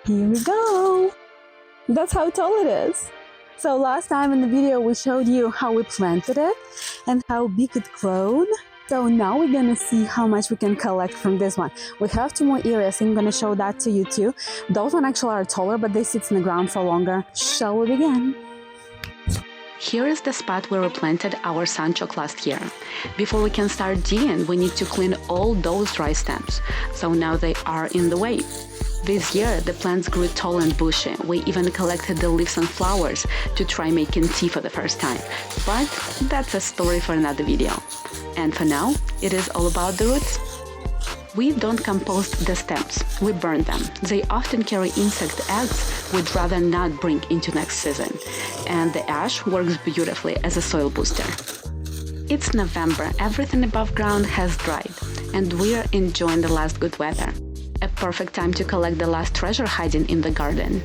Here we go. That's how tall it is. So last time in the video we showed you how we planted it and how big it grew. So now we're gonna see how much we can collect from this one. We have 2 more areas, so I'm gonna show that to you too. Those one actually are taller, but they sit in the ground for longer. Shall we begin? Here is the spot where we planted our sunchoke last year. Before we can start digging, we need to clean all those dry stems. So now they are in the way. This year, the plants grew tall and bushy. We even collected the leaves and flowers to try making tea for the first time. But that's a story for another video. And for now, it is all about the roots. We don't compost the stems, we burn them. They often carry insect eggs we'd rather not bring into next season. And the ash works beautifully as a soil booster. It's November, everything above ground has dried, and we're enjoying the last good weather. A perfect time to collect the last treasure hiding in the garden.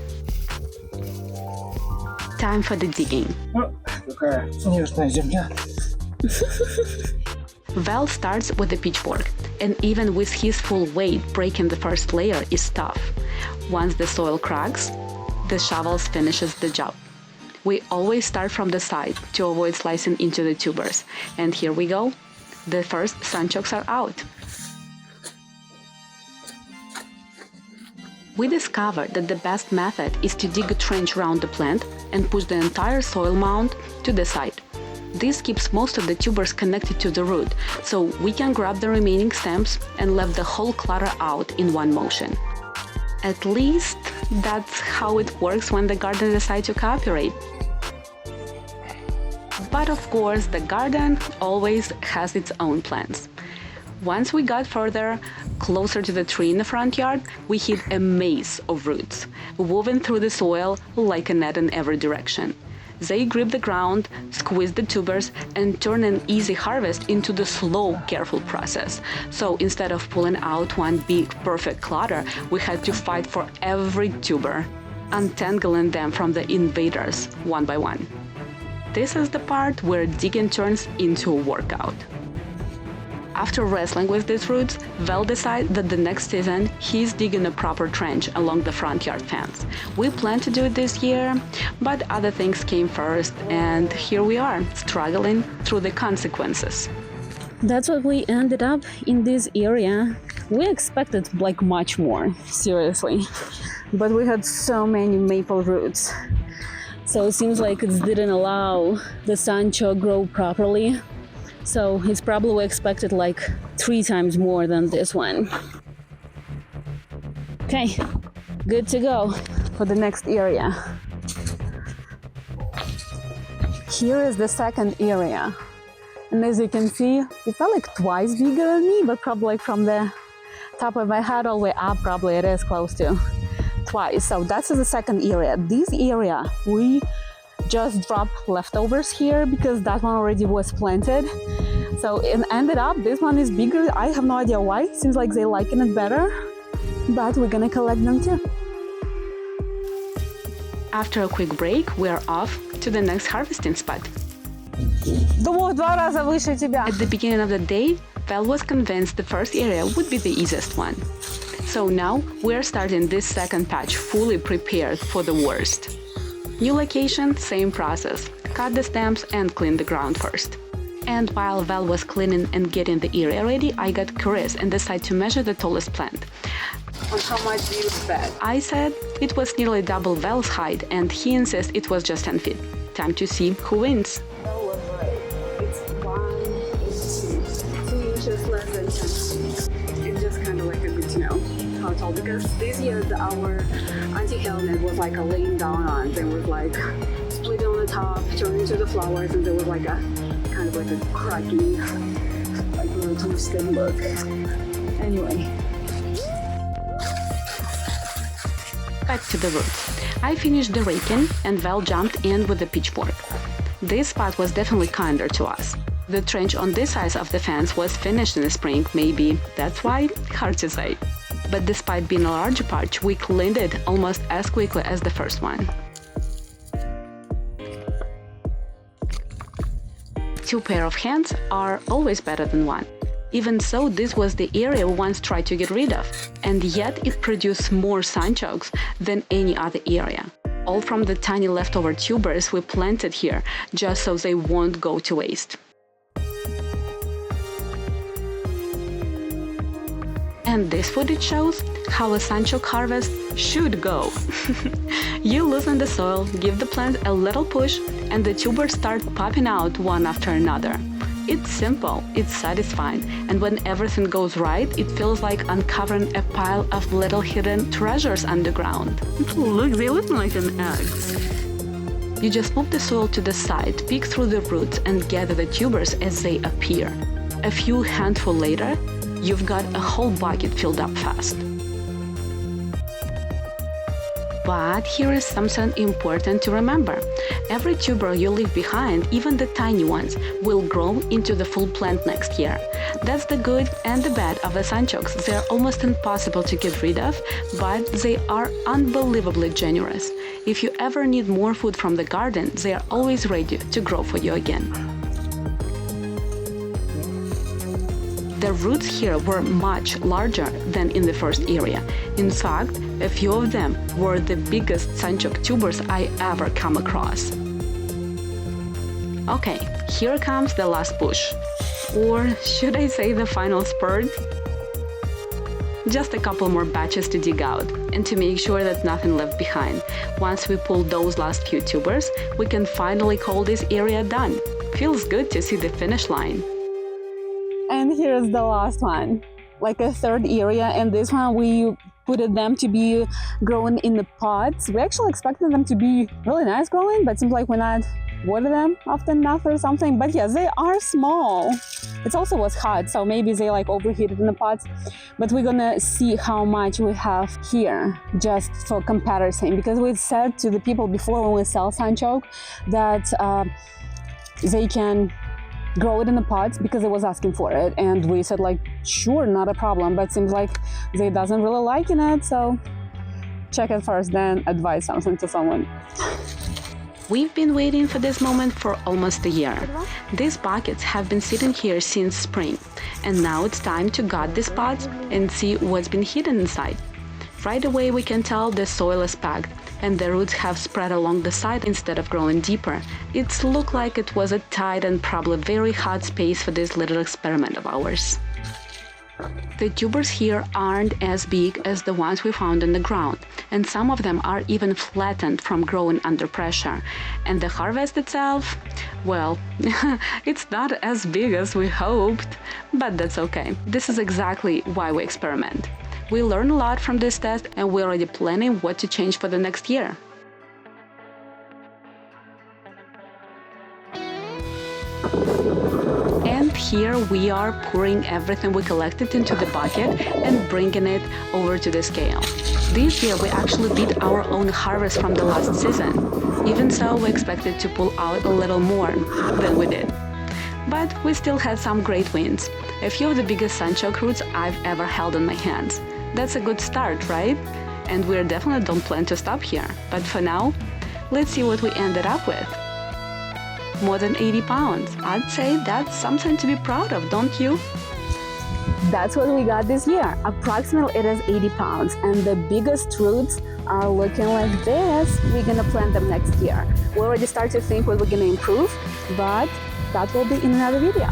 Time for the digging. Val starts with the pitchfork, and even with his full weight, breaking the first layer is tough. Once the soil cracks, the shovel finishes the job. We always start from the side to avoid slicing into the tubers. And here we go. The first sunchokes are out. We discovered that the best method is to dig a trench around the plant and push the entire soil mound to the side. This keeps most of the tubers connected to the root, so we can grab the remaining stems and let the whole clutter out in one motion. At least that's how it works when the garden decides to cooperate. But of course, the garden always has its own plans. Once we got further, closer to the tree in the front yard, we hit a maze of roots, woven through the soil like a net in every direction. They grip the ground, squeeze the tubers, and turn an easy harvest into the slow, careful process. So instead of pulling out one big, perfect clutter, we had to fight for every tuber, untangling them from the invaders one by one. This is the part where digging turns into a workout. After wrestling with these roots, Val decided that the next season he's digging a proper trench along the front yard fence. We planned to do it this year, but other things came first, and here we are, struggling through the consequences. That's what we ended up in this area. We expected like much more, seriously. But we had so many maple roots. So it seems like it didn't allow the sunchoke grow properly. So it's probably expected like 3 times more than this one. Okay, good to go for the next area. Here is the second area. And as you can see, it's not like twice bigger than me, but probably like from the top of my head all the way up, probably it is close to twice. So that's the second area. This area, we just dropped leftovers here because that one already was planted. So it ended up, this one is bigger. I have no idea why. Seems like they liking it better, but we're gonna collect them too. After a quick break, we are off to the next harvesting spot. Думаю, в 2 раза выше тебя. At the beginning of the day, Val was convinced the first area would be the easiest one. So now we're starting this second patch fully prepared for the worst. New location, same process. Cut the stems and clean the ground first. And while Val was cleaning and getting the area ready, I got curious and decided to measure the tallest plant. And how much do you bet? I said it was nearly double Val's height, and he insists it was just 10 feet. Time to see who wins. That was right. It's 2 inches less than 10 feet. It's just kind of like a good to know how tall, because this year our anti-helmet was like a laying down on. There was like split on the top, turned into the flowers, and there was like a kind of like a craggy, like little twisted look. Anyway. Back to the roots. I finished the raking and Val jumped in with the pitchfork. This spot was definitely kinder to us. The trench on this side of the fence was finished in the spring, maybe that's why, hard to say. But despite being a larger patch, we cleaned it almost as quickly as the first one. 2 pair of hands are always better than 1. Even so, this was the area we once tried to get rid of, and yet it produced more sunchokes than any other area. All from the tiny leftover tubers we planted here, just so they won't go to waste. And this footage shows how a sunchoke harvest should go. You loosen the soil, give the plant a little push, and the tubers start popping out one after another. It's simple, it's satisfying, and when everything goes right, it feels like uncovering a pile of little hidden treasures underground. Look, they look like an egg. You just move the soil to the side, peek through the roots, and gather the tubers as they appear. A few handfuls later, you've got a whole bucket filled up fast. But here is something important to remember. Every tuber you leave behind, even the tiny ones, will grow into the full plant next year. That's the good and the bad of the sunchokes. They're almost impossible to get rid of, but they are unbelievably generous. If you ever need more food from the garden, they are always ready to grow for you again. The roots here were much larger than in the first area. In fact, a few of them were the biggest sunchoke tubers I ever come across. Okay, here comes the last push. Or should I say the final spurt? Just a couple more batches to dig out, and to make sure that nothing left behind. Once we pull those last few tubers, we can finally call this area done. Feels good to see the finish line. And here's the last one, like a third area, and this one we put them to be grown in the pots. We actually expected them to be really nice growing, but it seems like we not water them often enough or something. But yes, they are small. It also was hot, so maybe they like overheated in the pots. But we're gonna see how much we have here, just for comparison, because we said to the people before when we sell sunchoke that they can grow it in the pots because they was asking for it, and we said like sure, not a problem, but seems like they doesn't really liking it, so check it first, then advise something to someone. We've been waiting for this moment for almost a year. These buckets have been sitting here since spring, and now it's time to gut these pots and see what's been hidden inside. Right away we can tell the soil is packed, and the roots have spread along the side instead of growing deeper. It looked like it was a tight and probably very hot space for this little experiment of ours. The tubers here aren't as big as the ones we found in the ground, and some of them are even flattened from growing under pressure. And the harvest itself, well, it's not as big as we hoped, but that's okay. This is exactly why we experiment. We learn a lot from this test, and we're already planning what to change for the next year. And here we are pouring everything we collected into the bucket and bringing it over to the scale. This year we actually beat our own harvest from the last season. Even so, we expected to pull out a little more than we did. But we still had some great wins. A few of the biggest sunchoke roots I've ever held in my hands. That's a good start, right? And we definitely don't plan to stop here. But for now, let's see what we ended up with. More than 80 pounds. I'd say that's something to be proud of, don't you? That's what we got this year. Approximately it is 80 pounds, and the biggest roots are looking like this. We're gonna plant them next year. We already start to think what we're gonna improve, but that will be in another video.